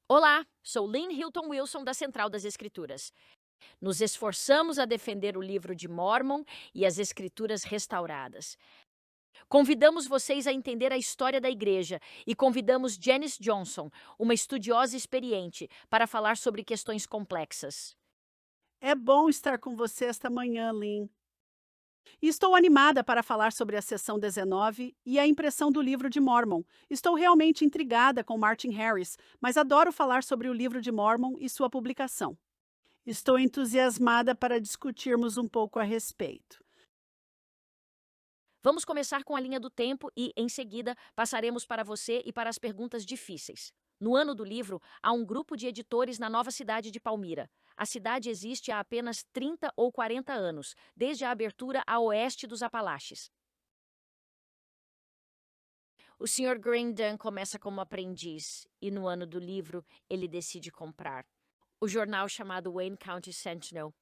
Olá, sou Lynn Hilton Wilson da Central das Escrituras. Nos esforçamos a defender o livro de Mórmon e as Escrituras restauradas. Convidamos vocês a entender a história da igreja e convidamos Janice Johnson, uma estudiosa experiente, para falar sobre questões complexas. É bom estar com você esta manhã, Lynn. E estou animada para falar sobre a sessão 19 e a impressão do livro de Mormon. Estou realmente intrigada com Martin Harris, mas adoro falar sobre o livro de Mormon e sua publicação. Estou entusiasmada para discutirmos um pouco a respeito. Vamos começar com a linha do tempo e, em seguida, passaremos para você e para as perguntas difíceis. No ano do livro, há um grupo de editores na nova cidade de Palmira. A cidade existe há apenas 30 ou 40 anos, desde a abertura a oeste dos Apalaches. O Sr. Grindon começa como aprendiz e, no ano do livro, ele decide comprar o jornal chamado Wayne County Sentinel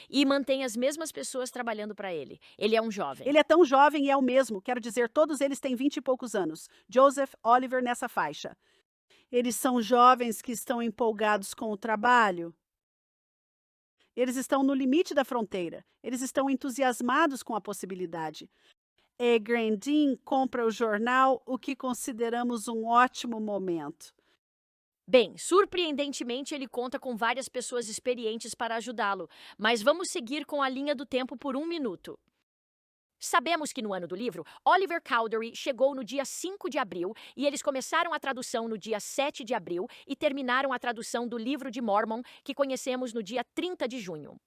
e mantém as mesmas pessoas trabalhando para ele. Ele é um jovem. Ele é tão jovem e é o mesmo, quero dizer, todos eles têm 20 e poucos anos. Joseph, Oliver nessa faixa. Eles são jovens que estão empolgados com o trabalho. Eles estão no limite da fronteira. Eles estão entusiasmados com a possibilidade. E Grandin compra o jornal, o que consideramos um ótimo momento. Bem, surpreendentemente, ele conta com várias pessoas experientes para ajudá-lo, mas vamos seguir com a linha do tempo por um minuto. Sabemos que no ano do livro, Oliver Cowdery chegou no dia 5 de abril e eles começaram a tradução no dia 7 de abril e terminaram a tradução do livro de Mormon, que conhecemos no dia 30 de junho.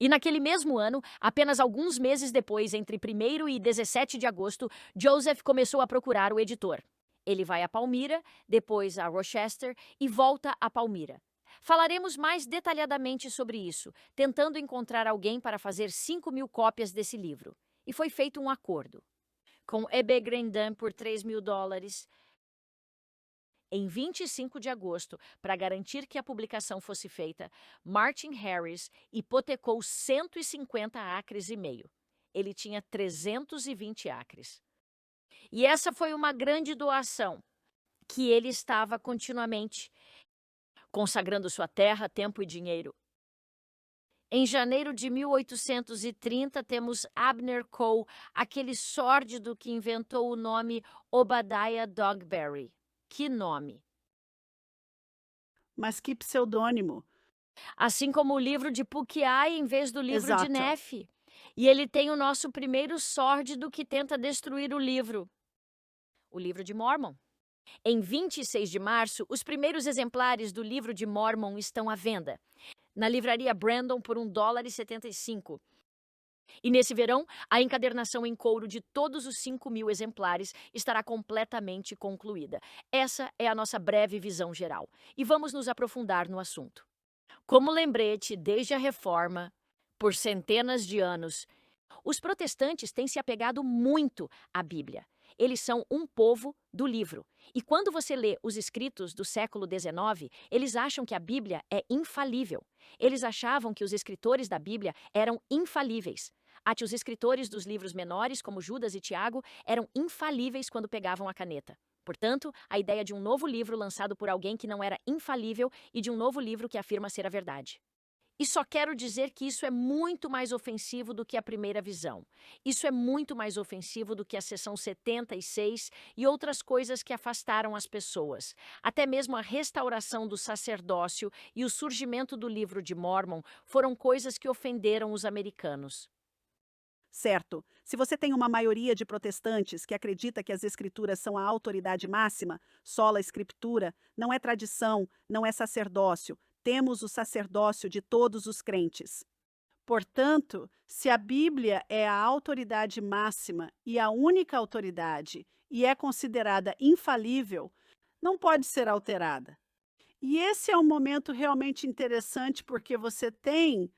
E naquele mesmo ano, apenas alguns meses depois, entre 1º e 17 de agosto, Joseph começou a procurar o editor. Ele vai a Palmira, depois a Rochester e volta a Palmira. Falaremos mais detalhadamente sobre isso, tentando encontrar alguém para fazer 5.000 cópias desse livro. E foi feito um acordo com E.B. Grandin por $3.000 em 25 de agosto, para garantir que a publicação fosse feita. Martin Harris hipotecou 150 acres e meio. Ele tinha 320 acres. E essa foi uma grande doação que ele estava continuamente consagrando sua terra, tempo e dinheiro. Em janeiro de 1830, temos Abner Cole, aquele sórdido que inventou o nome Obadiah Dogberry. Que nome! Mas que pseudônimo. Assim como o livro de Pukiai em vez do livro de Exato. Nefe. E ele tem o nosso primeiro sórdido que tenta destruir o livro de Mormon. Em 26 de março, os primeiros exemplares do livro de Mormon estão à venda na livraria Brandon por $1,75. E nesse verão, a encadernação em couro de todos os 5.000 exemplares estará completamente concluída. Essa é a nossa breve visão geral. E vamos nos aprofundar no assunto. Como lembrete, desde a Reforma, por centenas de anos, os protestantes têm se apegado muito à Bíblia. Eles são um povo do livro. E quando você lê os escritos do século XIX, eles acham que a Bíblia é infalível. Eles achavam que os escritores da Bíblia eram infalíveis. Os escritores dos livros menores, como Judas e Tiago, eram infalíveis quando pegavam a caneta. Portanto, a ideia de um novo livro lançado por alguém que não era infalível e de um novo livro que afirma ser a verdade. E só quero dizer que isso é muito mais ofensivo do que a primeira visão. Isso é muito mais ofensivo do que a seção 76 e outras coisas que afastaram as pessoas. Até mesmo a restauração do sacerdócio e o surgimento do livro de Mormon foram coisas que ofenderam os americanos. Certo. Se você tem uma maioria de protestantes que acredita que as escrituras são a autoridade máxima, sola escritura, não é tradição, não é sacerdócio, temos o sacerdócio de todos os crentes. Portanto, se a Bíblia é a autoridade máxima e a única autoridade e é considerada infalível, não pode ser alterada. E esse é um momento realmente interessante porque você tem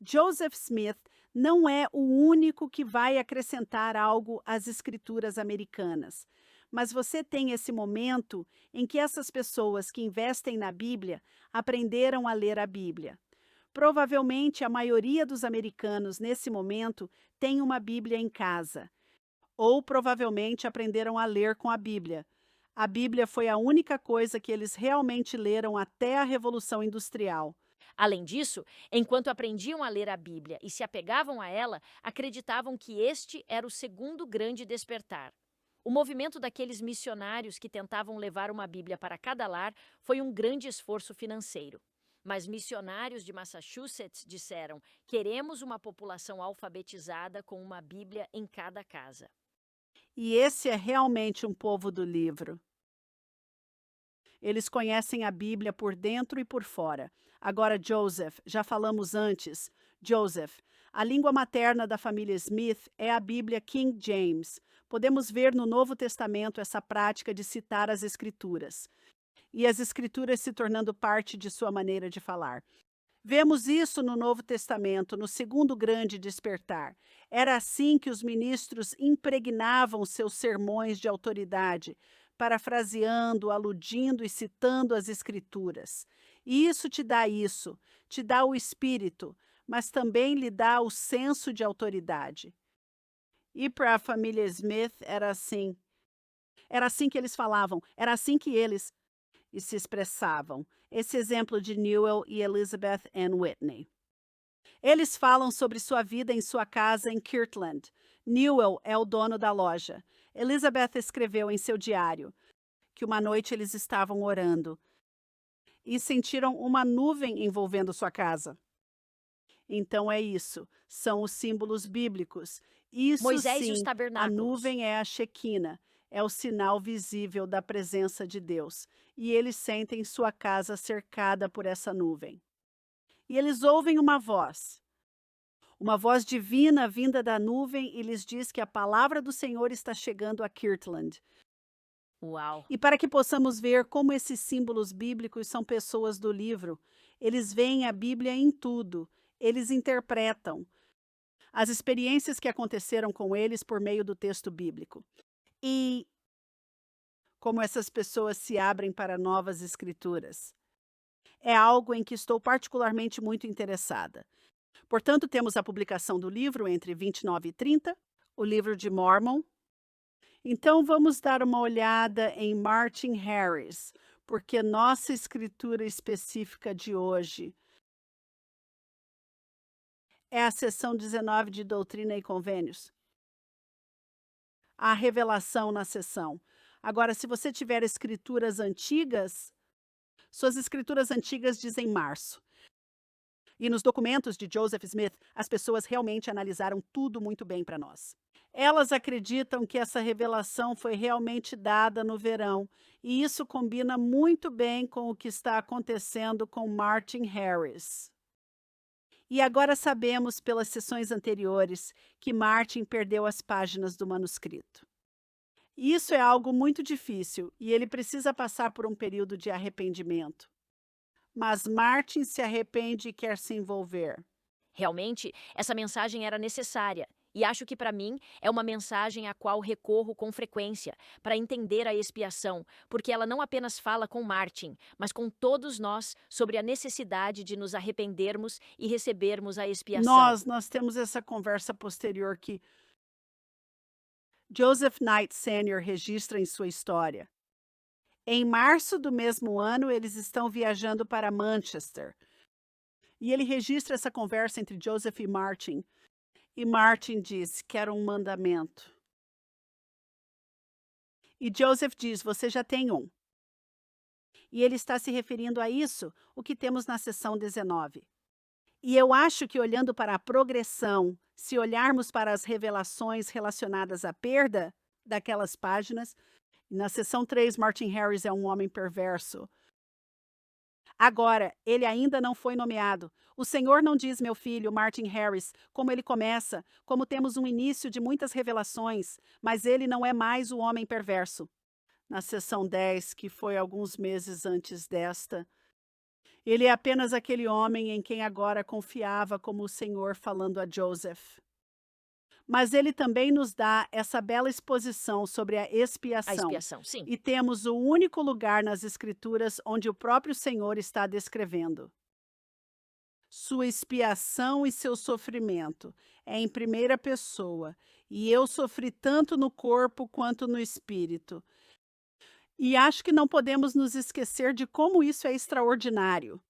Joseph Smith não é o único que vai acrescentar algo às escrituras americanas, mas você tem esse momento em que essas pessoas que investem na Bíblia aprenderam a ler a Bíblia. Provavelmente a maioria dos americanos nesse momento tem uma Bíblia em casa, ou provavelmente aprenderam a ler com a Bíblia. A Bíblia foi a única coisa que eles realmente leram até a Revolução Industrial. Além disso, enquanto aprendiam a ler a Bíblia e se apegavam a ela, acreditavam que este era o segundo grande despertar. O movimento daqueles missionários que tentavam levar uma Bíblia para cada lar foi um grande esforço financeiro. Mas missionários de Massachusetts disseram: queremos uma população alfabetizada com uma Bíblia em cada casa. E esse é realmente um povo do livro. Eles conhecem a Bíblia por dentro e por fora. Agora, Joseph, já falamos antes. Joseph, a língua materna da família Smith é a Bíblia King James. Podemos ver no Novo Testamento essa prática de citar as Escrituras. E as Escrituras se tornando parte de sua maneira de falar. Vemos isso no Novo Testamento, no segundo grande despertar. Era assim que os ministros impregnavam seus sermões de autoridade, parafraseando, aludindo e citando as Escrituras. E isso, te dá o espírito, mas também lhe dá o senso de autoridade. E para a família Smith era assim. Era assim que eles falavam, era assim que eles e se expressavam. Esse exemplo de Newell e Elizabeth Ann Whitney. Eles falam sobre sua vida em sua casa em Kirtland. Newell é o dono da loja. Elizabeth escreveu em seu diário que uma noite eles estavam orando e sentiram uma nuvem envolvendo sua casa. Então é isso, são os símbolos bíblicos. Isso Moisés e os sim, a tabernáculos. nuvem é a Shequina, é o sinal visível da presença de Deus. E eles sentem sua casa cercada por essa nuvem. E eles ouvem uma voz divina vinda da nuvem e lhes diz que a palavra do Senhor está chegando a Kirtland. Uau! E para que possamos ver como esses símbolos bíblicos são pessoas do livro, eles veem a Bíblia em tudo, eles interpretam as experiências que aconteceram com eles por meio do texto bíblico. E como essas pessoas se abrem para novas escrituras. É algo em que estou particularmente muito interessada. Portanto, temos a publicação do livro entre 29 e 30, o livro de Mormon. Então, vamos dar uma olhada em Martin Harris, porque nossa escritura específica de hoje é a seção 19 de Doutrina e Convênios. A revelação na seção. Agora, se você tiver escrituras antigas, suas escrituras antigas dizem março. E nos documentos de Joseph Smith, as pessoas realmente analisaram tudo muito bem para nós. Elas acreditam que essa revelação foi realmente dada no verão, e isso combina muito bem com o que está acontecendo com Martin Harris. E agora sabemos pelas sessões anteriores que Martin perdeu as páginas do manuscrito. Isso é algo muito difícil e ele precisa passar por um período de arrependimento. Mas Martin se arrepende e quer se envolver. Realmente, essa mensagem era necessária. E acho que para mim é uma mensagem à qual recorro com frequência para entender a expiação, porque ela não apenas fala com Martin, mas com todos nós sobre a necessidade de nos arrependermos e recebermos a expiação. Nós temos essa conversa posterior que Joseph Knight Sr. registra em sua história. Em março do mesmo ano, eles estão viajando para Manchester. E ele registra essa conversa entre Joseph e Martin. E Martin diz: quero um mandamento. E Joseph diz: você já tem um. E ele está se referindo a isso, o que temos na seção 19. E eu acho que olhando para a progressão, se olharmos para as revelações relacionadas à perda daquelas páginas, na seção 3, Martin Harris é um homem perverso. Agora, ele ainda não foi nomeado. O Senhor não diz, meu filho, Martin Harris, como ele começa, como temos um início de muitas revelações, mas ele não é mais o homem perverso. Na seção 10, que foi alguns meses antes desta, ele é apenas aquele homem em quem agora confiava como o Senhor falando a Joseph. Mas ele também nos dá essa bela exposição sobre a A expiação. expiação, sim. E temos o único lugar nas Escrituras onde o próprio Senhor está descrevendo sua expiação e seu sofrimento. É em primeira pessoa. E eu sofri tanto no corpo quanto no espírito. E acho que não podemos nos esquecer de como isso é extraordinário.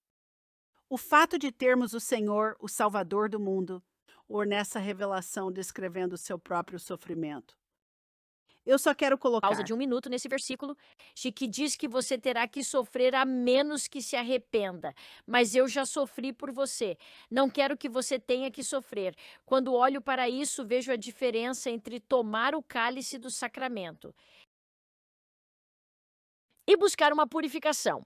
O fato de termos o Senhor, o Salvador do mundo, ou nessa revelação descrevendo o seu próprio sofrimento. Eu só quero Pausa colocar. de 1 minuto nesse versículo, de que diz que você terá que sofrer a menos que se arrependa. Mas eu já sofri por você. Não quero que você tenha que sofrer. Quando olho para isso, vejo a diferença entre tomar o cálice do sacramento e buscar uma purificação,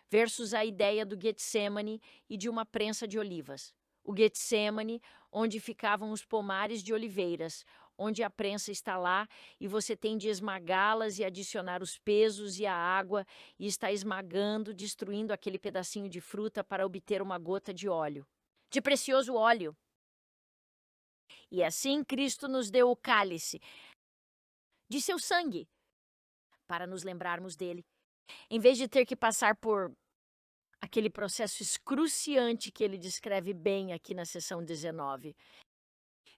versus a ideia do Getsemane e de uma prensa de olivas. O Getsemane, onde ficavam os pomares de oliveiras, onde a prensa está lá e você tem de esmagá-las e adicionar os pesos e a água e está esmagando, destruindo aquele pedacinho de fruta para obter uma gota de óleo, de precioso óleo. E assim Cristo nos deu o cálice de seu sangue para nos lembrarmos dele, em vez de ter que passar por aquele processo excruciante que ele descreve bem aqui na seção 19.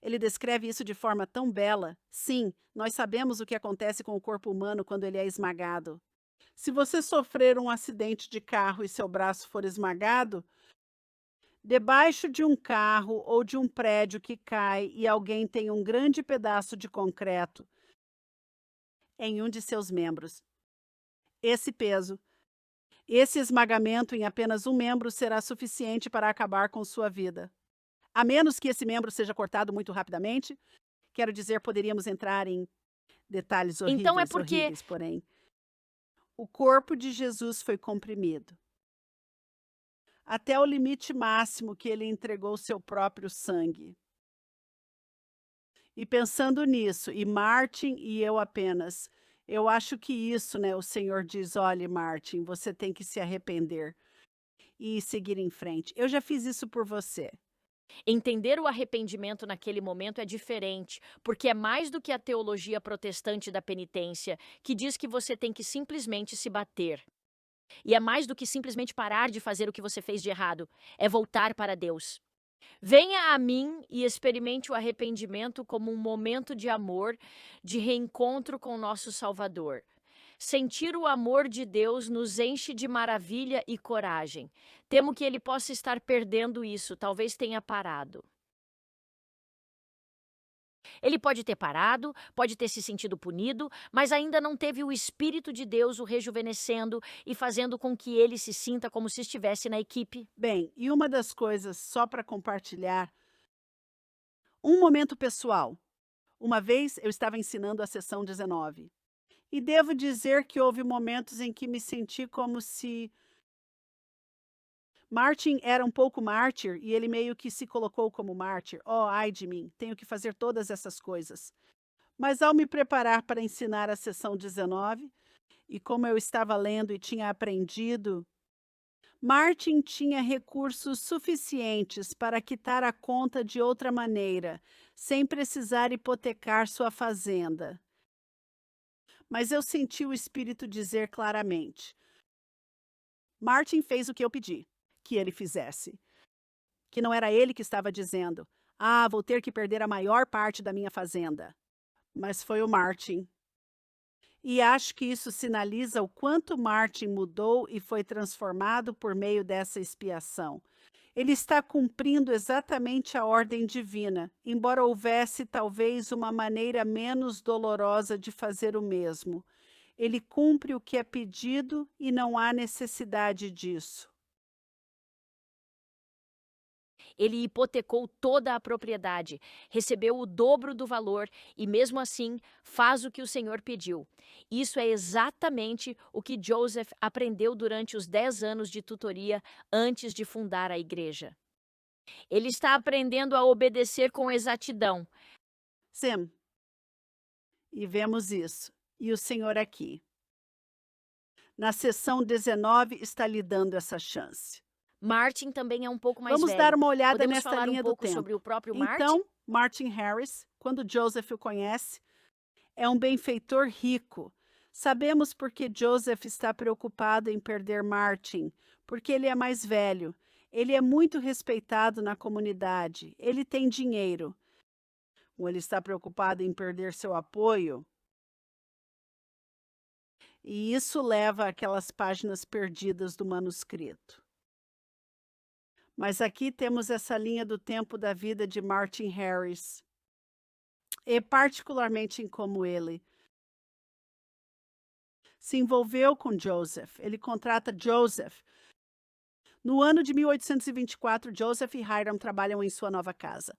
Ele descreve isso de forma tão bela. Sim, nós sabemos o que acontece com o corpo humano quando ele é esmagado. Se você sofrer um acidente de carro e seu braço for esmagado, debaixo de um carro ou de um prédio que cai e alguém tem um grande pedaço de concreto em um de seus membros, esse peso, esse esmagamento em apenas um membro será suficiente para acabar com sua vida. A menos que esse membro seja cortado muito rapidamente, quero dizer, poderíamos entrar em detalhes Então é horríveis, porque horríveis, porém. O corpo de Jesus foi comprimido até o limite máximo que ele entregou seu próprio sangue. E pensando nisso, e Martin e eu apenas, eu acho que isso, né, o Senhor diz: olhe, Martin, você tem que se arrepender e seguir em frente. Eu já fiz isso por você. entender o arrependimento naquele momento é diferente, porque é mais do que a teologia protestante da penitência, que diz que você tem que simplesmente se bater. E é mais do que simplesmente parar de fazer o que você fez de errado, é voltar para Deus. Venha a mim e experimente o arrependimento como um momento de amor, de reencontro com nosso Salvador. Sentir o amor de Deus nos enche de maravilha e coragem. Temo que ele possa estar perdendo isso, talvez tenha parado. Ele pode ter parado, pode ter se sentido punido, mas ainda não teve o Espírito de Deus o rejuvenescendo e fazendo com que ele se sinta como se estivesse na equipe. Bem, e uma das coisas, só para compartilhar, um momento pessoal. Uma vez eu estava ensinando a sessão 19 e devo dizer que houve momentos em que me senti como se Martin era um pouco mártir e ele meio que se colocou como mártir. Oh, ai de mim, tenho que fazer todas essas coisas. Mas ao me preparar para ensinar a sessão 19, e como eu estava lendo e tinha aprendido, Martin tinha recursos suficientes para quitar a conta de outra maneira, sem precisar hipotecar sua fazenda. Mas eu senti o espírito dizer claramente: Martin fez o que eu pedi que ele fizesse. Que não era ele que estava dizendo: ah, vou ter que perder a maior parte da minha fazenda. Mas foi o Martin. E acho que isso sinaliza o quanto Martin mudou e foi transformado por meio dessa expiação. Ele está cumprindo exatamente a ordem divina, embora houvesse talvez uma maneira menos dolorosa de fazer o mesmo. Ele cumpre o que é pedido e não há necessidade disso. Ele hipotecou toda a propriedade, recebeu o dobro do valor e, mesmo assim, faz o que o Senhor pediu. Isso é exatamente o que Joseph aprendeu durante os 10 anos de tutoria antes de fundar a igreja. Ele está aprendendo a obedecer com exatidão. Sim, e vemos isso. E o Senhor aqui. Na sessão 19 está lhe dando essa chance. Martin também é um pouco mais Vamos velho. dar uma olhada Podemos nesta falar um linha do pouco sobre tempo. o próprio Martin? Então, Martin Harris, quando Joseph o conhece, é um benfeitor rico. Sabemos porque Joseph está preocupado em perder Martin, porque ele é mais velho. Ele é muito respeitado na comunidade. Ele tem dinheiro. Ou ele está preocupado em perder seu apoio? E isso leva àquelas páginas perdidas do manuscrito. Mas aqui temos essa linha do tempo da vida de Martin Harris, e particularmente em como ele se envolveu com Joseph. Ele contrata Joseph. No ano de 1824, Joseph e Hiram trabalham em sua nova casa.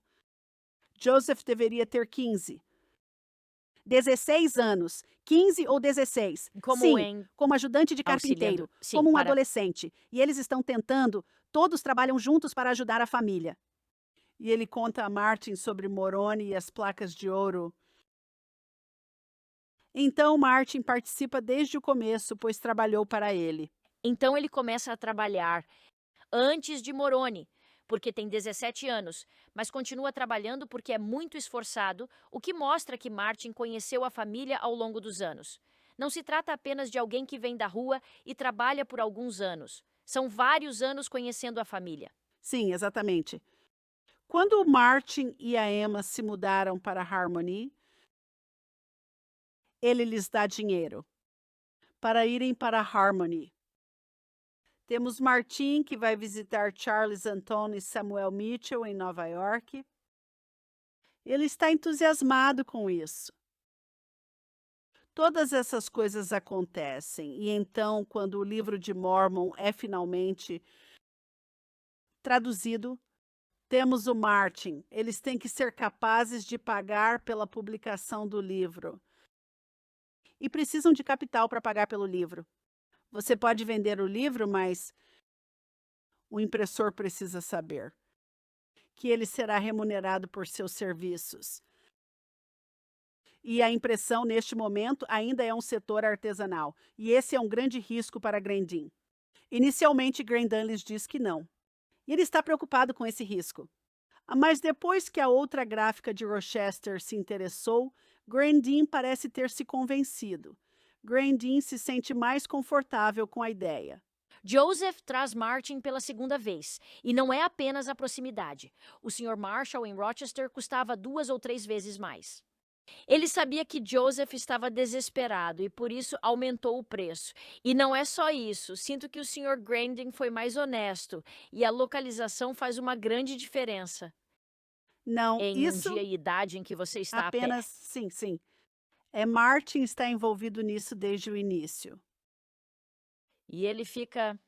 Joseph deveria ter 16 anos. 15 ou 16. Como Sim, em como ajudante de auxiliando. carpinteiro, Sim, como um para. adolescente. E eles estão tentando, todos trabalham juntos para ajudar a família. E ele conta a Martin sobre Moroni e as placas de ouro. Então Martin participa desde o começo, pois trabalhou para ele. Então ele começa a trabalhar antes de Moroni, porque tem 17 anos, mas continua trabalhando porque é muito esforçado, o que mostra que Martin conheceu a família ao longo dos anos. Não se trata apenas de alguém que vem da rua e trabalha por alguns anos. São vários anos conhecendo a família. Sim, exatamente. Quando o Martin e a Emma se mudaram para Harmony, ele lhes dá dinheiro para irem para Harmony. Temos Martin, que vai visitar Charles Anton e Samuel Mitchell em Nova York. Ele está entusiasmado com isso. Todas essas coisas acontecem, e então, quando o livro de Mormon é finalmente traduzido, temos o Martin. Eles têm que ser capazes de pagar pela publicação do livro. E precisam de capital para pagar pelo livro. Você pode vender o livro, mas o impressor precisa saber que ele será remunerado por seus serviços. E a impressão, neste momento, ainda é um setor artesanal. E esse é um grande risco para Grandin. Inicialmente, Grandin lhes diz que não. E ele está preocupado com esse risco. Mas depois que a outra gráfica de Rochester se interessou, Grandin parece ter se convencido. Grandin se sente mais confortável com a ideia. Joseph traz Martin pela segunda vez, e não é apenas a proximidade. O Sr. Marshall em Rochester custava 2 ou 3 vezes mais. Ele sabia que Joseph estava desesperado e por isso aumentou o preço. E não é só isso, sinto que o Sr. Grandin foi mais honesto e a localização faz uma grande diferença Não, em um isso dia e idade em que você está a pé. apenas, sim. Martin está envolvido nisso desde o início. E ele fica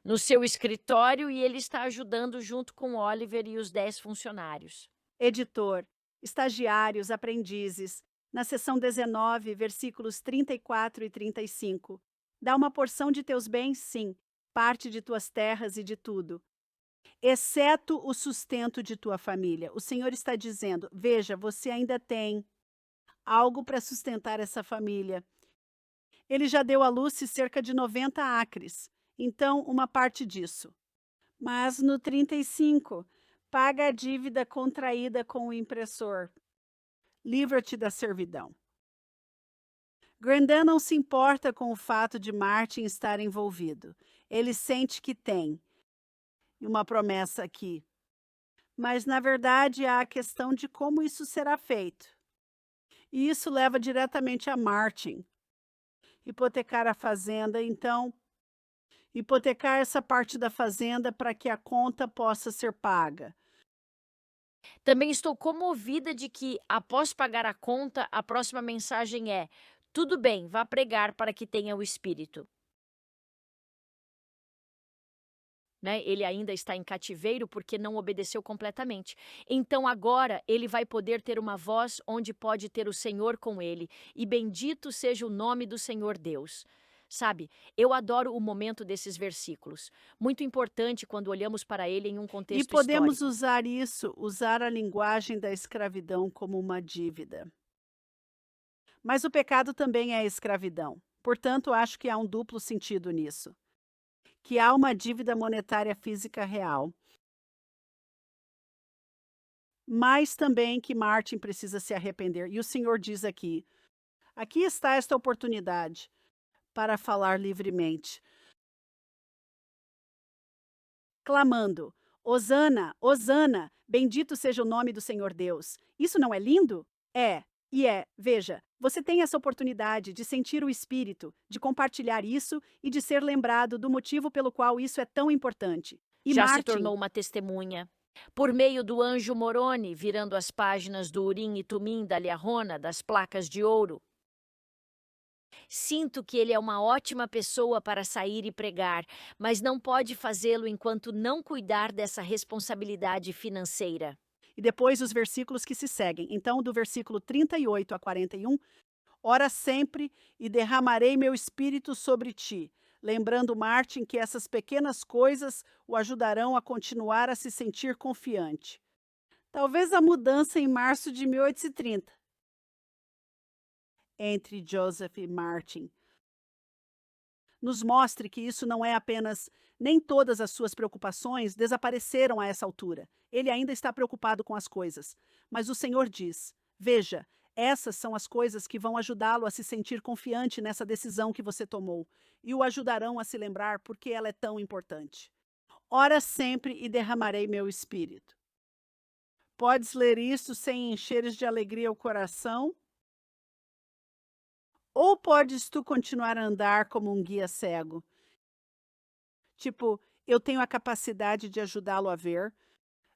no seu escritório e ele está ajudando junto com Oliver e os 10 funcionários. Editor, estagiários, aprendizes, na seção 19, versículos 34 e 35. Dá uma porção de teus bens, sim, parte de tuas terras e de tudo, exceto o sustento de tua família. O Senhor está dizendo: veja, você ainda tem algo para sustentar essa família. Ele já deu à Lucy cerca de 90 acres, então uma parte disso. Mas no 35, paga a dívida contraída com o impressor. Livra-te da servidão. Grandin não se importa com o fato de Martin estar envolvido. Ele sente que tem uma promessa aqui. Mas, na verdade, há a questão de como isso será feito. E isso leva diretamente a Martin. Hipotecar a fazenda, então, hipotecar essa parte da fazenda para que a conta possa ser paga. Também estou comovida de que, após pagar a conta, a próxima mensagem é: tudo bem, vá pregar para que tenha o espírito. Né? Ele ainda está em cativeiro porque não obedeceu completamente. Então agora ele vai poder ter uma voz onde pode ter o Senhor com ele, e bendito seja o nome do Senhor Deus. Sabe, eu adoro o momento desses versículos. Muito importante quando olhamos para ele em um E contexto podemos histórico. usar a linguagem da escravidão como uma dívida. Mas o pecado também é escravidão. Portanto, acho que há um duplo sentido nisso. Que há uma dívida monetária física real. Mas também que Martin precisa se arrepender. E o Senhor diz aqui: aqui está esta oportunidade para falar livremente. Clamando: Hosana, Hosana, bendito seja o nome do Senhor Deus. Isso não é lindo? É, Veja, você tem essa oportunidade de sentir o espírito, de compartilhar isso e de ser lembrado do motivo pelo qual isso é tão importante. E Já se Martin, tornou uma testemunha. Por meio do anjo Moroni, virando as páginas do Urim e Tumim da Liahona, das placas de ouro. Sinto que ele é uma ótima pessoa para sair e pregar, mas não pode fazê-lo enquanto não cuidar dessa responsabilidade financeira. e depois os versículos que se seguem. Então, do versículo 38 a 41, ora sempre e derramarei meu espírito sobre ti. Lembrando Martin que essas pequenas coisas o ajudarão a continuar a se sentir confiante. Talvez a mudança em março de 1830 entre Joseph e Martin nos mostre que isso não é apenas nem todas as suas preocupações desapareceram a essa altura. Ele ainda está preocupado com as coisas. Mas o Senhor diz: veja, essas são as coisas que vão ajudá-lo a se sentir confiante nessa decisão que você tomou e o ajudarão a se lembrar por que ela é tão importante. Ora sempre e derramarei meu espírito. Podes ler isso sem encheres de alegria o coração? Ou podes tu continuar a andar como um guia cego? Tipo, eu tenho a capacidade de ajudá-lo a ver.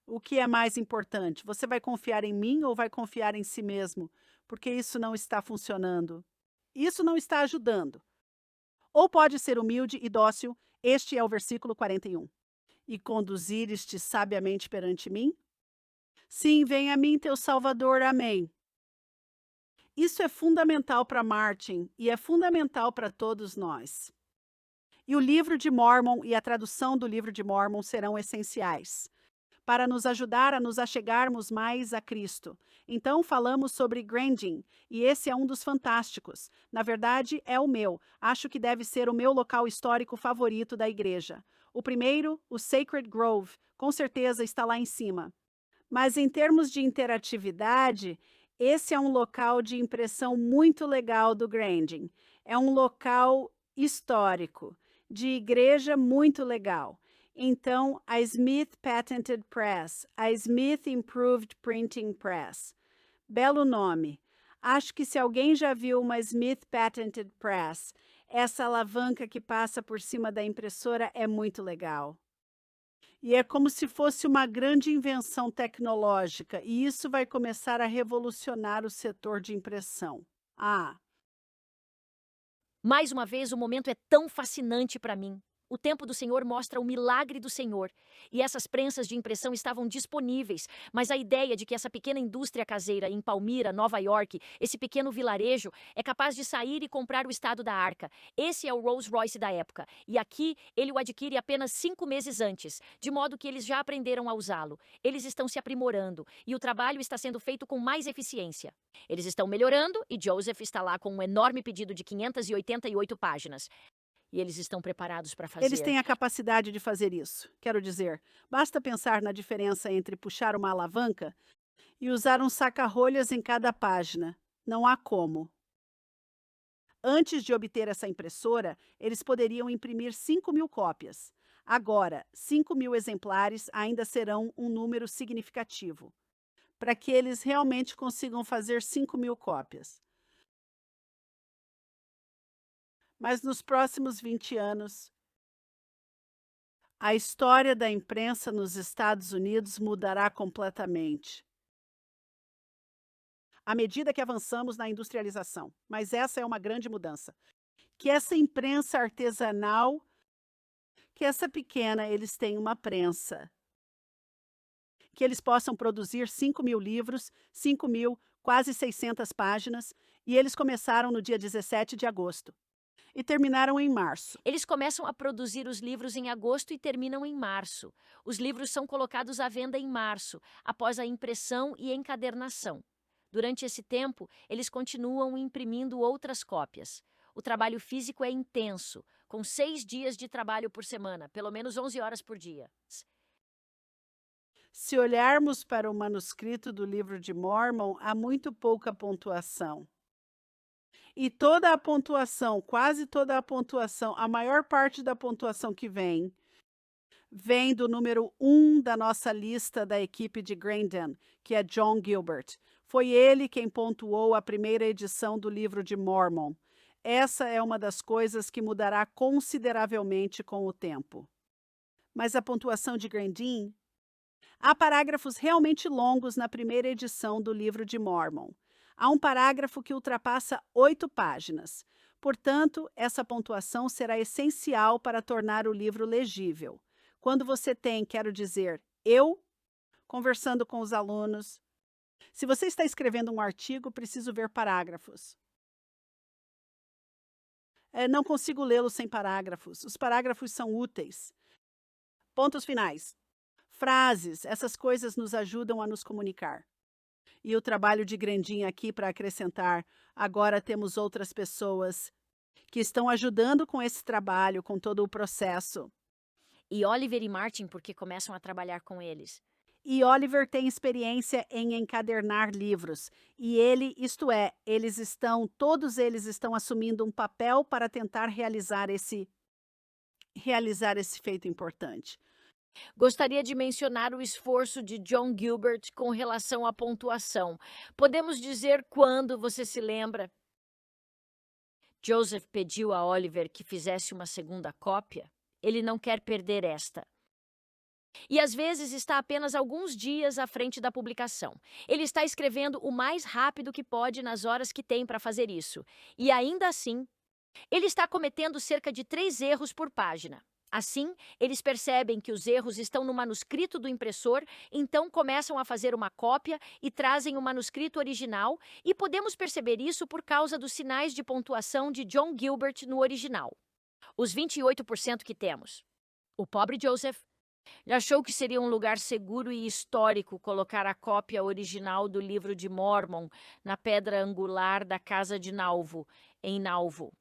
O que é mais importante? Você vai confiar em mim ou vai confiar em si mesmo? Porque isso não está funcionando. Isso não está ajudando. Ou pode ser humilde e dócil. Este é o versículo 41. E conduzires-te sabiamente perante mim? Sim, vem a mim teu Salvador. Amém. Isso é fundamental para Martin e é fundamental para todos nós. E o livro de Mormon e a tradução do livro de Mormon serão essenciais para nos ajudar a nos achegarmos mais a Cristo. Então, falamos sobre Grandin, e esse é um dos fantásticos. Na verdade, é o meu. Acho que deve ser o meu local histórico favorito da igreja. O primeiro, o Sacred Grove, com certeza está lá em cima. Mas em termos de interatividade, esse é um local de impressão muito legal do Grandin. É um local histórico, de igreja muito legal. Então, a Smith Patented Press, a Smith Improved Printing Press. Belo nome. Acho que se alguém já viu uma Smith Patented Press, essa alavanca que passa por cima da impressora é muito legal. E é como se fosse uma grande invenção tecnológica, e isso vai começar a revolucionar o setor de impressão. Mais uma vez, o momento é tão fascinante para mim. O tempo do Senhor mostra o milagre do Senhor. E essas prensas de impressão estavam disponíveis, mas a ideia de que essa pequena indústria caseira em Palmyra, Nova York, esse pequeno vilarejo, é capaz de sair e comprar o estado da Arca. Esse é o Rolls-Royce da época. E aqui ele o adquire apenas 5 meses antes, de modo que eles já aprenderam a usá-lo. Eles estão se aprimorando e o trabalho está sendo feito com mais eficiência. Eles estão melhorando e Joseph está lá com um enorme pedido de 588 páginas. E eles estão preparados para fazer. Eles têm a capacidade de fazer isso. Quero dizer, basta pensar na diferença entre puxar uma alavanca e usar um saca-rolhas em cada página. Não há como. Antes de obter essa impressora, eles poderiam imprimir 5.000 cópias. Agora, 5.000 exemplares ainda serão um número significativo, para que eles realmente consigam fazer 5.000 cópias. Mas nos próximos 20 anos, a história da imprensa nos Estados Unidos mudará completamente. À medida que avançamos na industrialização, mas essa é uma grande mudança. Que essa imprensa artesanal, que essa pequena, eles têm uma prensa. Que eles possam produzir 5.000 livros, 5.000, quase 600 páginas, e eles começaram no dia 17 de agosto. E terminaram em março. Eles começam a produzir os livros em agosto e terminam em março. Os livros são colocados à venda em março, após a impressão e encadernação. Durante esse tempo, eles continuam imprimindo outras cópias. O trabalho físico é intenso, com 6 dias de trabalho por semana, pelo menos 11 horas por dia. Se olharmos para o manuscrito do livro de Mormon, há muito pouca pontuação. E toda a pontuação, quase toda a pontuação, a maior parte da pontuação que vem do número 1 da nossa lista da equipe de Grandin, que é John Gilbert. Foi ele quem pontuou a primeira edição do livro de Mormon. Essa é uma das coisas que mudará consideravelmente com o tempo. Mas a pontuação de Grandin? Há parágrafos realmente longos na primeira edição do livro de Mormon. Há um parágrafo que ultrapassa 8 páginas. Portanto, essa pontuação será essencial para tornar o livro legível. Quando você tem, quero dizer, eu, conversando com os alunos. Se você está escrevendo um artigo, preciso ver parágrafos. Não consigo lê-lo sem parágrafos. Os parágrafos são úteis. Pontos finais. Frases, essas coisas nos ajudam a nos comunicar. E o trabalho de Grandin aqui para acrescentar, agora temos outras pessoas que estão ajudando com esse trabalho, com todo o processo. E Oliver e Martin, porque começam a trabalhar com eles. E Oliver tem experiência em encadernar livros. E ele, isto é, todos eles estão assumindo um papel para tentar realizar esse feito importante. Gostaria de mencionar o esforço de John Gilbert com relação à pontuação. Podemos dizer quando você se lembra? Joseph pediu a Oliver que fizesse uma segunda cópia. Ele não quer perder esta. E às vezes está apenas alguns dias à frente da publicação. Ele está escrevendo o mais rápido que pode nas horas que tem para fazer isso. E ainda assim, ele está cometendo cerca de 3 erros por página. Assim, eles percebem que os erros estão no manuscrito do impressor, então começam a fazer uma cópia e trazem o manuscrito original, e podemos perceber isso por causa dos sinais de pontuação de John Gilbert no original. Os 28% que temos. O pobre Joseph achou que seria um lugar seguro e histórico colocar a cópia original do livro de Mormon na pedra angular da casa de Nauvoo, em Nauvoo.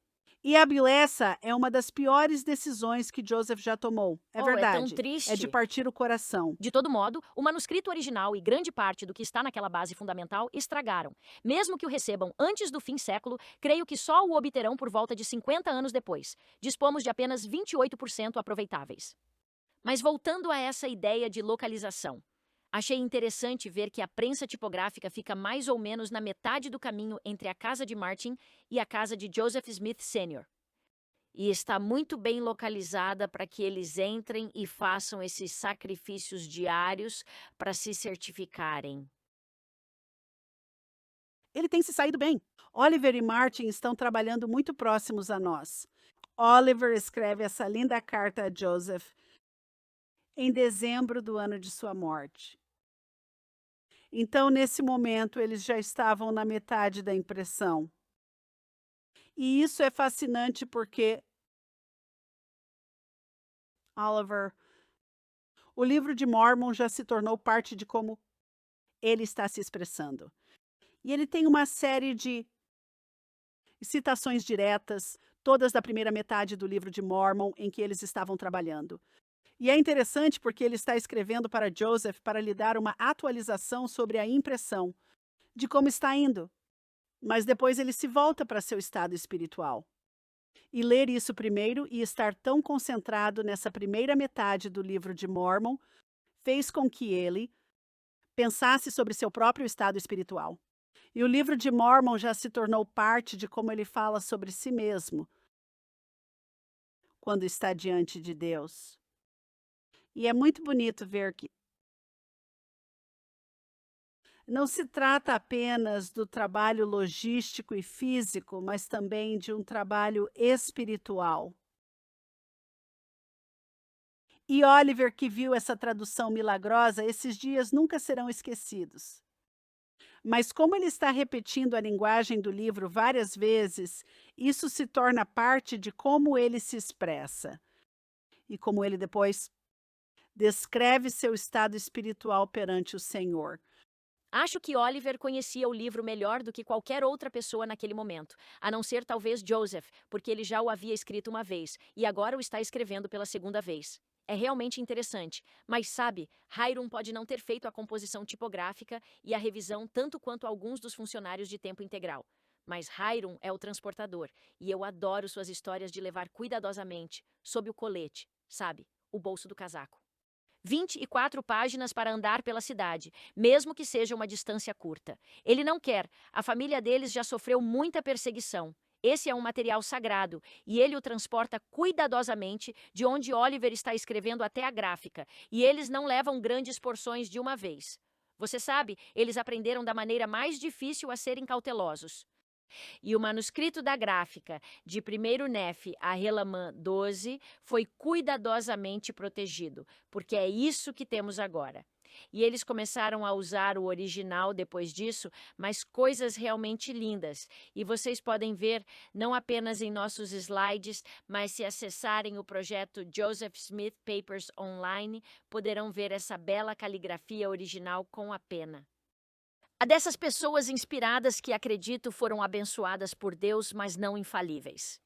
E a Essa é uma das piores decisões que Joseph já tomou. É É tão verdade. triste. É de partir o coração. De todo modo, o manuscrito original e grande parte do que está naquela base fundamental estragaram. Mesmo que o recebam antes do fim século, creio que só o obterão por volta de 50 anos depois. Dispomos de apenas 28% aproveitáveis. Mas voltando a essa ideia de localização, achei interessante ver que a prensa tipográfica fica mais ou menos na metade do caminho entre a casa de Martin e a casa de Joseph Smith Sr. E está muito bem localizada para que eles entrem e façam esses sacrifícios diários para se certificarem. Ele tem se saído bem. Oliver e Martin estão trabalhando muito próximos a nós. Oliver escreve essa linda carta a Joseph em dezembro do ano de sua morte. Então, nesse momento, eles já estavam na metade da impressão. E isso é fascinante porque Oliver, o livro de Mormon já se tornou parte de como ele está se expressando. E ele tem uma série de citações diretas, todas da primeira metade do livro de Mormon em que eles estavam trabalhando. E é interessante porque ele está escrevendo para Joseph para lhe dar uma atualização sobre a impressão de como está indo. Mas depois ele se volta para seu estado espiritual. E ler isso primeiro e estar tão concentrado nessa primeira metade do livro de Mormon fez com que ele pensasse sobre seu próprio estado espiritual. E o livro de Mormon já se tornou parte de como ele fala sobre si mesmo quando está diante de Deus. E é muito bonito ver que não se trata apenas do trabalho logístico e físico, mas também de um trabalho espiritual. E Oliver, que viu essa tradução milagrosa, esses dias nunca serão esquecidos. Mas como ele está repetindo a linguagem do livro várias vezes, isso se torna parte de como ele se expressa. E como ele depois descreve seu estado espiritual perante o Senhor. Acho que Oliver conhecia o livro melhor do que qualquer outra pessoa naquele momento, a não ser talvez Joseph, porque ele já o havia escrito uma vez e agora o está escrevendo pela segunda vez. É realmente interessante, mas sabe, Hiram pode não ter feito a composição tipográfica e a revisão tanto quanto alguns dos funcionários de tempo integral. Mas Hiram é o transportador, e eu adoro suas histórias de levar cuidadosamente, sob o colete, sabe, o bolso do casaco. 24 páginas para andar pela cidade, mesmo que seja uma distância curta. Ele não quer. A família deles já sofreu muita perseguição. Esse é um material sagrado e ele o transporta cuidadosamente de onde Oliver está escrevendo até a gráfica, e eles não levam grandes porções de uma vez. Você sabe, eles aprenderam da maneira mais difícil a serem cautelosos. E o manuscrito da gráfica de 1º Nefe a Relamã 12 foi cuidadosamente protegido, porque é isso que temos agora. E eles começaram a usar o original depois disso, mas coisas realmente lindas. E vocês podem ver, não apenas em nossos slides, mas se acessarem o projeto Joseph Smith Papers Online, poderão ver essa bela caligrafia original com a pena. Há dessas pessoas inspiradas que acredito foram abençoadas por Deus, mas não infalíveis.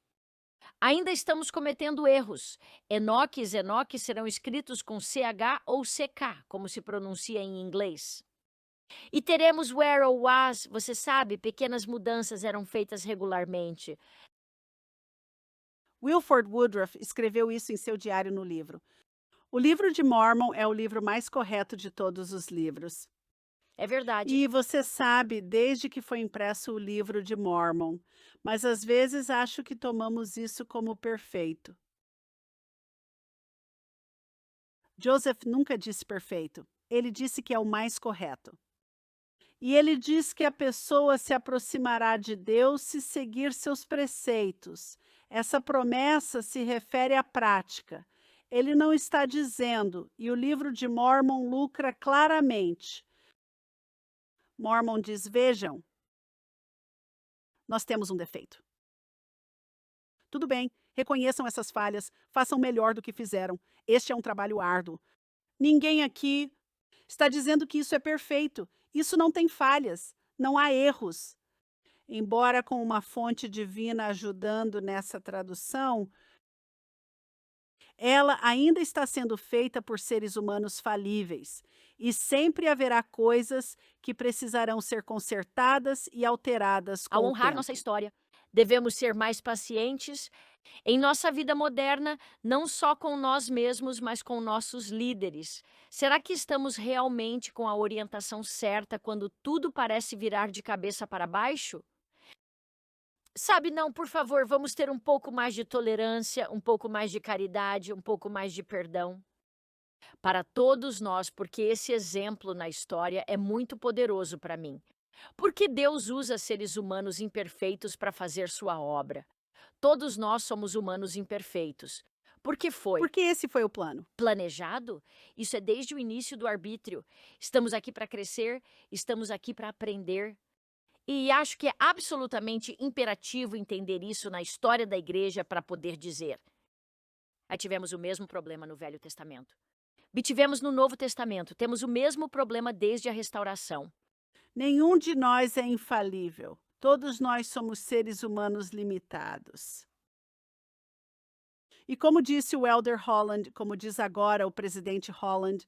Ainda estamos cometendo erros. Enoque e Zenoque serão escritos com CH ou CK, como se pronuncia em inglês. E teremos where ou was, você sabe, pequenas mudanças eram feitas regularmente. Wilford Woodruff escreveu isso em seu diário no livro. O livro de Mormon é o livro mais correto de todos os livros. É verdade. E você sabe, desde que foi impresso o livro de Mormon, mas às vezes acho que tomamos isso como perfeito. Joseph nunca disse perfeito. Ele disse que é o mais correto. E ele diz que a pessoa se aproximará de Deus se seguir seus preceitos. Essa promessa se refere à prática. Ele não está dizendo, e o livro de Mormon lucra claramente. Mormon diz: vejam, nós temos um defeito. Tudo bem, reconheçam essas falhas, façam melhor do que fizeram. Este é um trabalho árduo. Ninguém aqui está dizendo que isso é perfeito. Isso não tem falhas, não há erros. Embora com uma fonte divina ajudando nessa tradução, ela ainda está sendo feita por seres humanos falíveis, e sempre haverá coisas que precisarão ser consertadas e alteradas com Ao o honrar tempo. nossa história, devemos ser mais pacientes em nossa vida moderna, não só com nós mesmos, mas com nossos líderes. Será que estamos realmente com a orientação certa quando tudo parece virar de cabeça para baixo? Sabe, não, por favor, vamos ter um pouco mais de tolerância, um pouco mais de caridade, um pouco mais de perdão. Para todos nós, porque esse exemplo na história é muito poderoso para mim. Porque Deus usa seres humanos imperfeitos para fazer sua obra. Todos nós somos humanos imperfeitos. Porque foi Porque esse foi o plano. planejado? Isso é desde o início do arbítrio. Estamos aqui para crescer, estamos aqui para aprender. E acho que é absolutamente imperativo entender isso na história da igreja para poder dizer. Aí tivemos o mesmo problema no Velho Testamento. E tivemos no Novo Testamento, temos o mesmo problema desde a restauração. Nenhum de nós é infalível. Todos nós somos seres humanos limitados. E como disse o Elder Holland, como diz agora o presidente Holland,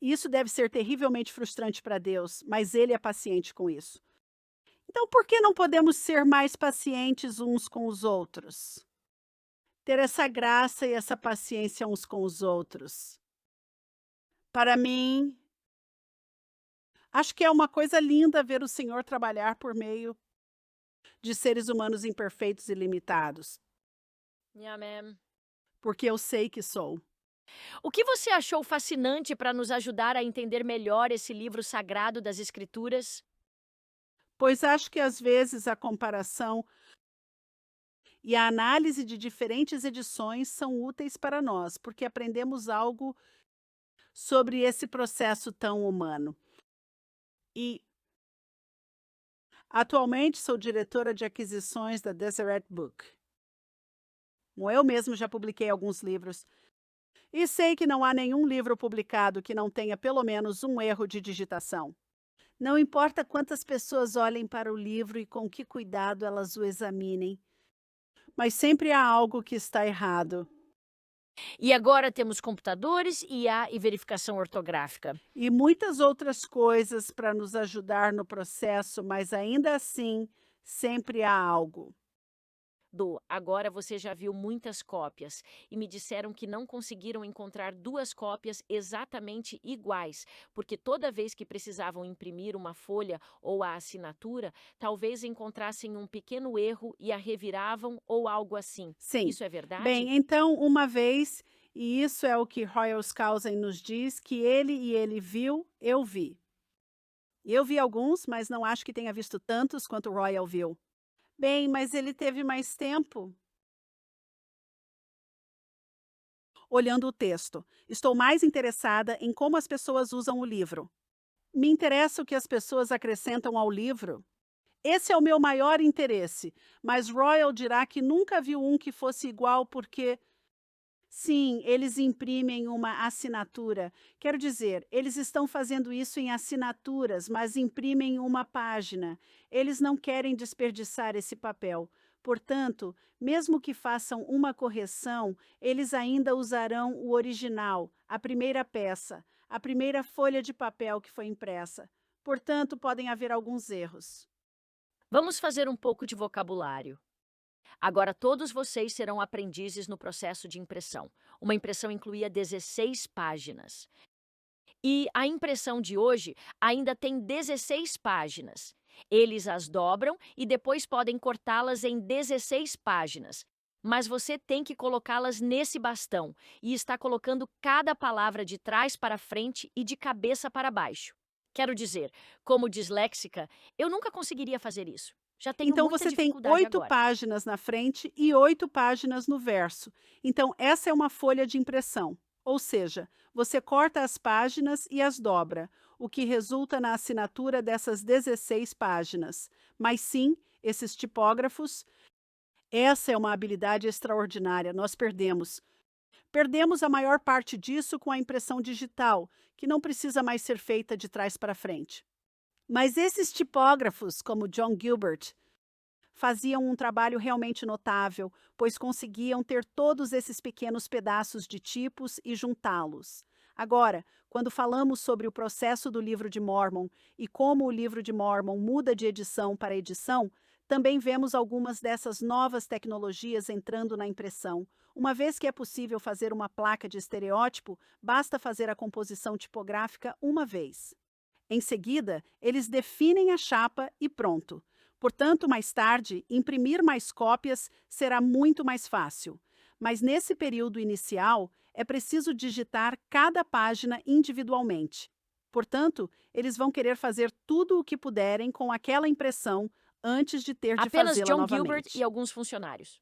isso deve ser terrivelmente frustrante para Deus, mas ele é paciente com isso. Então, por que não podemos ser mais pacientes uns com os outros? Ter essa graça e essa paciência uns com os outros. Para mim, acho que é uma coisa linda ver o Senhor trabalhar por meio de seres humanos imperfeitos e limitados, Amém. porque eu sei que sou. O que você achou fascinante para nos ajudar a entender melhor esse livro sagrado das Escrituras? Pois acho que às vezes a comparação e a análise de diferentes edições são úteis para nós, porque aprendemos algo sobre esse processo tão humano. E atualmente sou diretora de aquisições da Deseret Book. Eu mesmo já publiquei alguns livros. E sei que não há nenhum livro publicado que não tenha pelo menos um erro de digitação. Não importa quantas pessoas olhem para o livro e com que cuidado elas o examinem, mas sempre há algo que está errado. E agora temos computadores, IA e verificação ortográfica. E muitas outras coisas para nos ajudar no processo, mas ainda assim, sempre há algo. Agora você já viu muitas cópias e me disseram que não conseguiram encontrar duas cópias exatamente iguais, porque toda vez que precisavam imprimir uma folha ou a assinatura, talvez encontrassem um pequeno erro e a reviravam ou algo assim. Sim. Isso é verdade? Bem, então, uma vez, e isso é o que Royal Skousen nos diz, que ele viu, eu vi. Eu vi alguns, mas não acho que tenha visto tantos quanto Royal viu. Bem, mas ele teve mais tempo. Olhando o texto, estou mais interessada em como as pessoas usam o livro. Me interessa o que as pessoas acrescentam ao livro. Esse é o meu maior interesse, mas Royal dirá que nunca viu um que fosse igual porque, sim, eles imprimem uma assinatura. Quero dizer, eles estão fazendo isso em assinaturas, mas imprimem uma página. Eles não querem desperdiçar esse papel. Portanto, mesmo que façam uma correção, eles ainda usarão o original, a primeira peça, a primeira folha de papel que foi impressa. Portanto, podem haver alguns erros. Vamos fazer um pouco de vocabulário. Agora todos vocês serão aprendizes no processo de impressão. Uma impressão incluía 16 páginas. E a impressão de hoje ainda tem 16 páginas. Eles as dobram e depois podem cortá-las em 16 páginas. Mas você tem que colocá-las nesse bastão e está colocando cada palavra de trás para frente e de cabeça para baixo. Quero dizer, como disléxica, eu nunca conseguiria fazer isso. Já tenho Então, muita você tem dificuldade 8 agora. páginas na frente e 8 páginas no verso. Então, essa é uma folha de impressão. Ou seja, você corta as páginas e as dobra, o que resulta na assinatura dessas 16 páginas. Mas sim, esses tipógrafos, essa é uma habilidade extraordinária, nós perdemos. Perdemos a maior parte disso com a impressão digital, que não precisa mais ser feita de trás para frente. Mas esses tipógrafos, como John Gilbert, faziam um trabalho realmente notável, pois conseguiam ter todos esses pequenos pedaços de tipos e juntá-los. Agora, quando falamos sobre o processo do Livro de Mórmon e como o Livro de Mórmon muda de edição para edição, também vemos algumas dessas novas tecnologias entrando na impressão. Uma vez que é possível fazer uma placa de estereótipo, basta fazer a composição tipográfica uma vez. Em seguida, eles definem a chapa e pronto. Portanto, mais tarde, imprimir mais cópias será muito mais fácil. Mas nesse período inicial, é preciso digitar cada página individualmente. Portanto, eles vão querer fazer tudo o que puderem com aquela impressão antes de ter de Apenas fazê-la John Gilbert e novamente. alguns funcionários.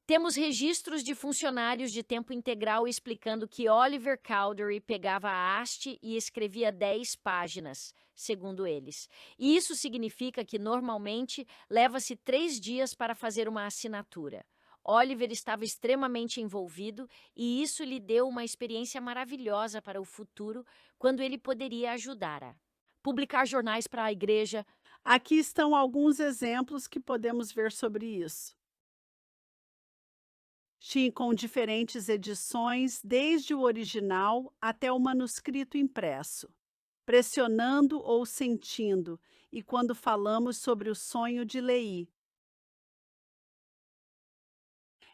Temos registros de funcionários de tempo integral explicando que Oliver Cowdery pegava a haste e escrevia 10 páginas, segundo eles. E isso significa que normalmente leva-se 3 dias para fazer uma assinatura. Oliver estava extremamente envolvido e isso lhe deu uma experiência maravilhosa para o futuro, quando ele poderia ajudar a publicar jornais para a igreja. Aqui estão alguns exemplos que podemos ver sobre isso. Com diferentes edições, desde o original até o manuscrito impresso, pressionando ou sentindo, e quando falamos sobre o sonho de Leí.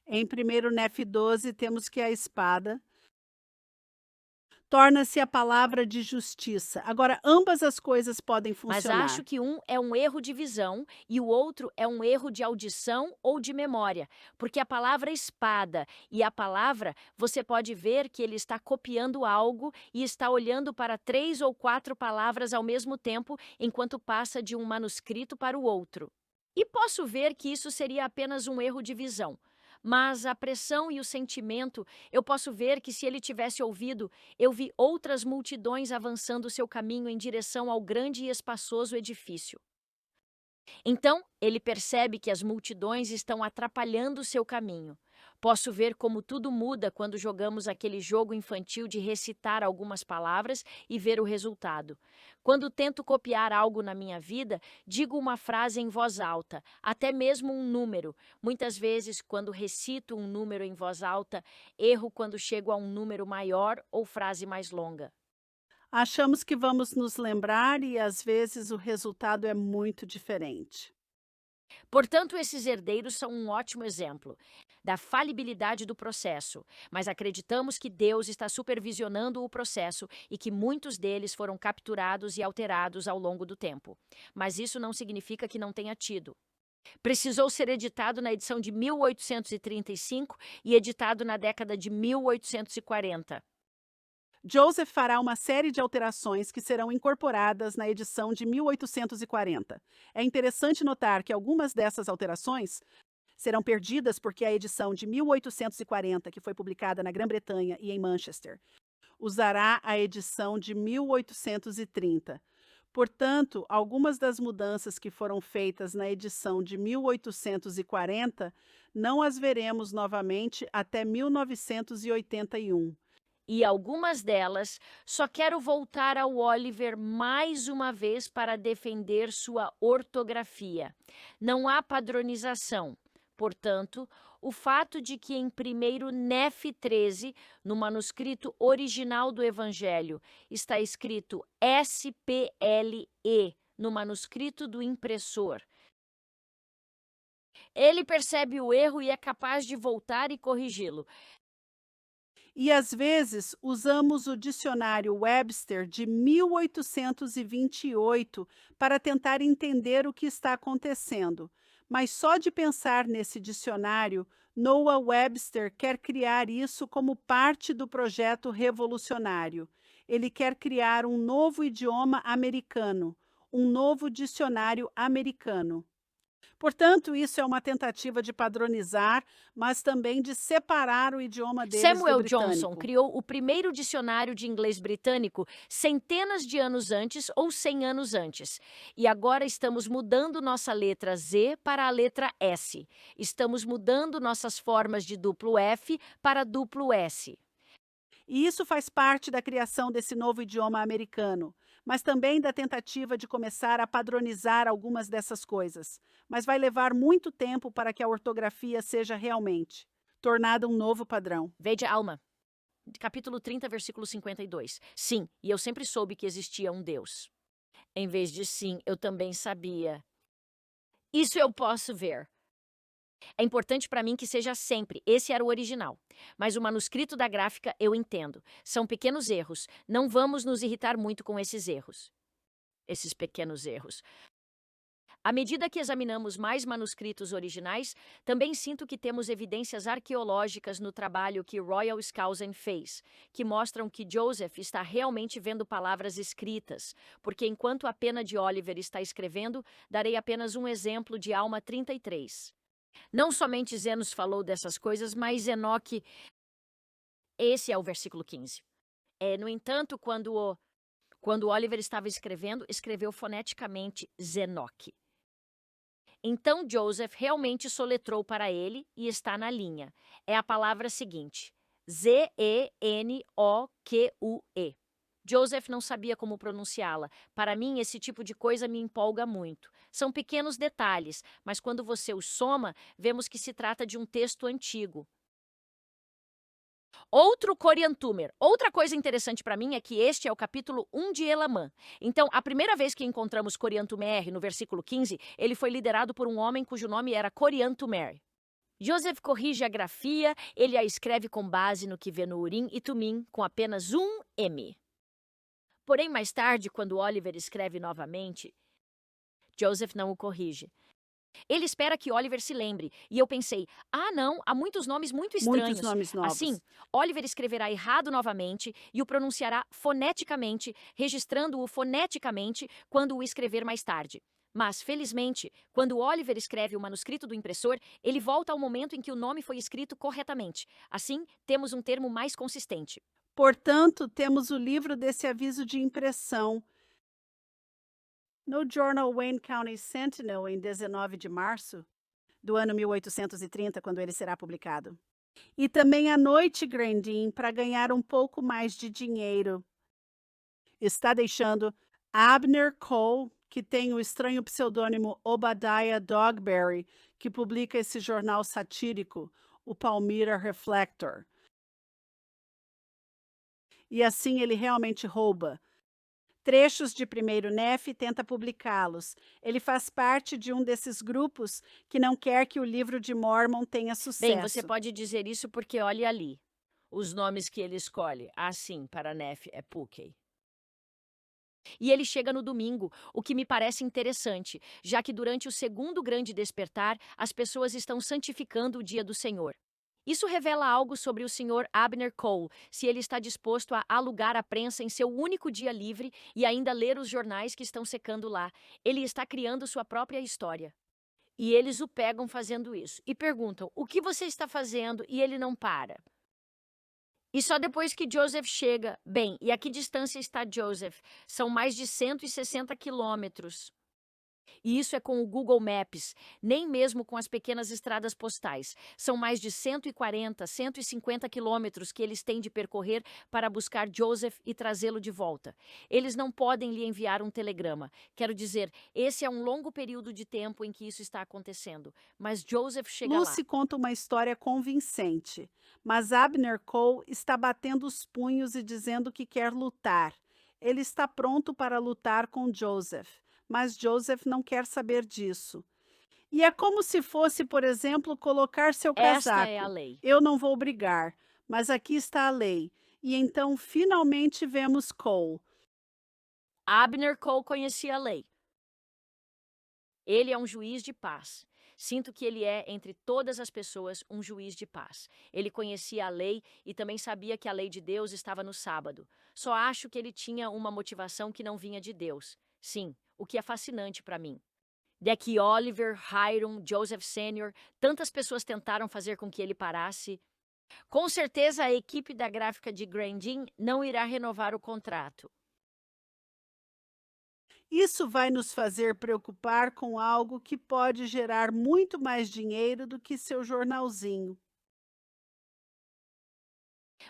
Em 1 Nef 12, temos que a espada torna-se a palavra de justiça. Agora, ambas as coisas podem Mas funcionar. acho que um é um erro de visão e o outro é um erro de audição ou de memória, porque a palavra espada e a palavra, você pode ver que ele está copiando algo e está olhando para 3 ou 4 palavras ao mesmo tempo enquanto passa de um manuscrito para o outro. E posso ver que isso seria apenas um erro de visão. Mas a pressão e o sentimento, eu posso ver que se ele tivesse ouvido, eu vi outras multidões avançando seu caminho em direção ao grande e espaçoso edifício. Então, ele percebe que as multidões estão atrapalhando seu caminho. Posso ver como tudo muda quando jogamos aquele jogo infantil de recitar algumas palavras e ver o resultado. Quando tento copiar algo na minha vida, digo uma frase em voz alta, até mesmo um número. Muitas vezes, quando recito um número em voz alta, erro quando chego a um número maior ou frase mais longa. Achamos que vamos nos lembrar e às vezes o resultado é muito diferente. Portanto, esses herdeiros são um ótimo exemplo da falibilidade do processo, mas acreditamos que Deus está supervisionando o processo e que muitos deles foram capturados e alterados ao longo do tempo. Mas isso não significa que não tenha tido. Precisou ser editado na edição de 1835 e editado na década de 1840. Joseph fará uma série de alterações que serão incorporadas na edição de 1840. É interessante notar que algumas dessas alterações serão perdidas porque a edição de 1840, que foi publicada na Grã-Bretanha e em Manchester, usará a edição de 1830. Portanto, algumas das mudanças que foram feitas na edição de 1840 não as veremos novamente até 1981. E algumas delas só quero voltar ao Oliver mais uma vez para defender sua ortografia. Não há padronização. Portanto, o fato de que em 1 Nef 13, no manuscrito original do Evangelho, está escrito SPLE no manuscrito do impressor, ele percebe o erro e é capaz de voltar e corrigi-lo. E às vezes usamos o dicionário Webster de 1828 para tentar entender o que está acontecendo. Mas só de pensar nesse dicionário, Noah Webster quer criar isso como parte do projeto revolucionário. Ele quer criar um novo idioma americano, um novo dicionário americano. Portanto, isso é uma tentativa de padronizar, mas também de separar o idioma deles do Samuel britânico. Johnson criou o primeiro dicionário de inglês britânico centenas de anos antes ou 100 anos antes. E agora estamos mudando nossa letra Z para a letra S. Estamos mudando nossas formas de duplo F para duplo S. E isso faz parte da criação desse novo idioma americano, mas também da tentativa de começar a padronizar algumas dessas coisas. Mas vai levar muito tempo para que a ortografia seja realmente tornada um novo padrão. Veja Alma, capítulo 30, versículo 52. Sim, e eu sempre soube que existia um Deus. Em vez de sim, eu também sabia. Isso eu posso ver. É importante para mim que seja sempre. Esse era o original. Mas o manuscrito da gráfica eu entendo. São pequenos erros. Não vamos nos irritar muito com esses erros. Esses pequenos erros. À medida que examinamos mais manuscritos originais, também sinto que temos evidências arqueológicas no trabalho que Royal Skousen fez, que mostram que Joseph está realmente vendo palavras escritas, porque enquanto a pena de Oliver está escrevendo, darei apenas um exemplo de Alma 33. Não somente Zenos falou dessas coisas, mas Enoque. Esse é o versículo 15. No entanto, quando Oliver estava escrevendo, escreveu foneticamente Zenoque. Então Joseph realmente soletrou para ele e está na linha. É a palavra seguinte: Zenoque. Joseph não sabia como pronunciá-la. Para mim, esse tipo de coisa me empolga muito. São pequenos detalhes, mas quando você os soma, vemos que se trata de um texto antigo. Outro Coriantumer. Outra coisa interessante para mim é que este é o capítulo 1 de Elamã. Então, a primeira vez que encontramos Coriantumer, no versículo 15, ele foi liderado por um homem cujo nome era Coriantumer. Joseph corrige a grafia, ele a escreve com base no que vê no Urim e Tumim, com apenas um M. Porém, mais tarde, quando Oliver escreve novamente, Joseph não o corrige. Ele espera que Oliver se lembre, e eu pensei, não, há muitos nomes muito estranhos. Muitos nomes novos. Assim, Oliver escreverá errado novamente e o pronunciará foneticamente, registrando-o foneticamente quando o escrever mais tarde. Mas, felizmente, quando Oliver escreve o manuscrito do impressor, ele volta ao momento em que o nome foi escrito corretamente. Assim, temos um termo mais consistente. Portanto, temos o livro desse aviso de impressão no Journal Wayne County Sentinel em 19 de março do ano 1830, quando ele será publicado. E também a noite Grandin para ganhar um pouco mais de dinheiro. Está deixando Abner Cole, que tem o estranho pseudônimo Obadiah Dogberry, que publica esse jornal satírico, o Palmyra Reflector. E assim ele realmente rouba. trechos de Primeiro Nef e tenta publicá-los. Ele faz parte de um desses grupos que não quer que o livro de Mormon tenha Bem, você sucesso. pode dizer isso porque olhe ali. Os nomes que ele escolhe. Assim, para Nef é Pukei. E ele chega no domingo, o que me parece interessante, já que durante o segundo grande despertar, as pessoas estão santificando o dia do Senhor. Isso revela algo sobre o Sr. Abner Cole, se ele está disposto a alugar a prensa em seu único dia livre e ainda ler os jornais que estão secando lá. Ele está criando sua própria história. E eles o pegam fazendo isso e perguntam: o que você está fazendo? E ele não para. E só depois que Joseph chega. Bem, e a que distância está Joseph? São mais de 160 quilômetros. E isso é com o Google Maps, nem mesmo com as pequenas estradas postais. São mais de 140, 150 quilômetros que eles têm de percorrer para buscar Joseph e trazê-lo de volta. Eles não podem lhe enviar um telegrama. Quero dizer, esse é um longo período de tempo em que isso está acontecendo. Mas Joseph chega lá. Lucy conta uma história convincente, mas Abner Cole está batendo os punhos e dizendo que quer lutar. Ele está pronto para lutar com Joseph, mas Joseph não quer saber disso. E é como se fosse, por exemplo, colocar seu Esta é a casaco. lei. Eu não vou brigar, mas aqui está a lei. E então finalmente vemos Cole. Abner Cole conhecia a lei. Ele é um juiz de paz. Sinto que ele é, entre todas as pessoas, um juiz de paz. Ele conhecia a lei e também sabia que a lei de Deus estava no sábado. Só acho que ele tinha uma motivação que não vinha de Deus. Sim, o que é fascinante para mim. Deck Oliver, Hiram, Joseph Sr., tantas pessoas tentaram fazer com que ele parasse. Com certeza a equipe da gráfica de Grandin não irá renovar o contrato. Isso vai nos fazer preocupar com algo que pode gerar muito mais dinheiro do que seu jornalzinho.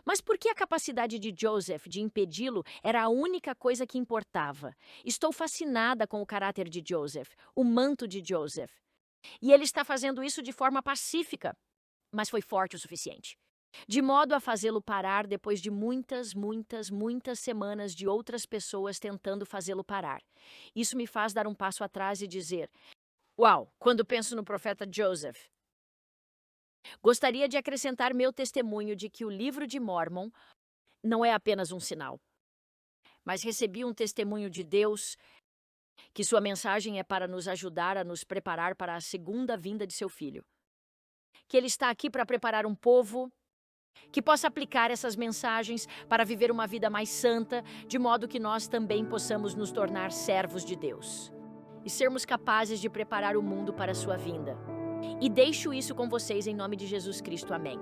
Mas por que a capacidade de Joseph de impedi-lo era a única coisa que importava? Estou fascinada com o caráter de Joseph, o manto de Joseph. E ele está fazendo isso de forma pacífica, mas foi forte o suficiente. De modo a fazê-lo parar depois de muitas, muitas, muitas semanas de outras pessoas tentando fazê-lo parar. Isso me faz dar um passo atrás e dizer: uau, quando penso no profeta Joseph. Gostaria de acrescentar meu testemunho de que o livro de Mormon não é apenas um sinal, mas recebi um testemunho de Deus que sua mensagem é para nos ajudar a nos preparar para a segunda vinda de seu filho. Que ele está aqui para preparar um povo que possa aplicar essas mensagens para viver uma vida mais santa, de modo que nós também possamos nos tornar servos de Deus e sermos capazes de preparar o mundo para a sua vinda. E deixo isso com vocês em nome de Jesus Cristo. Amém.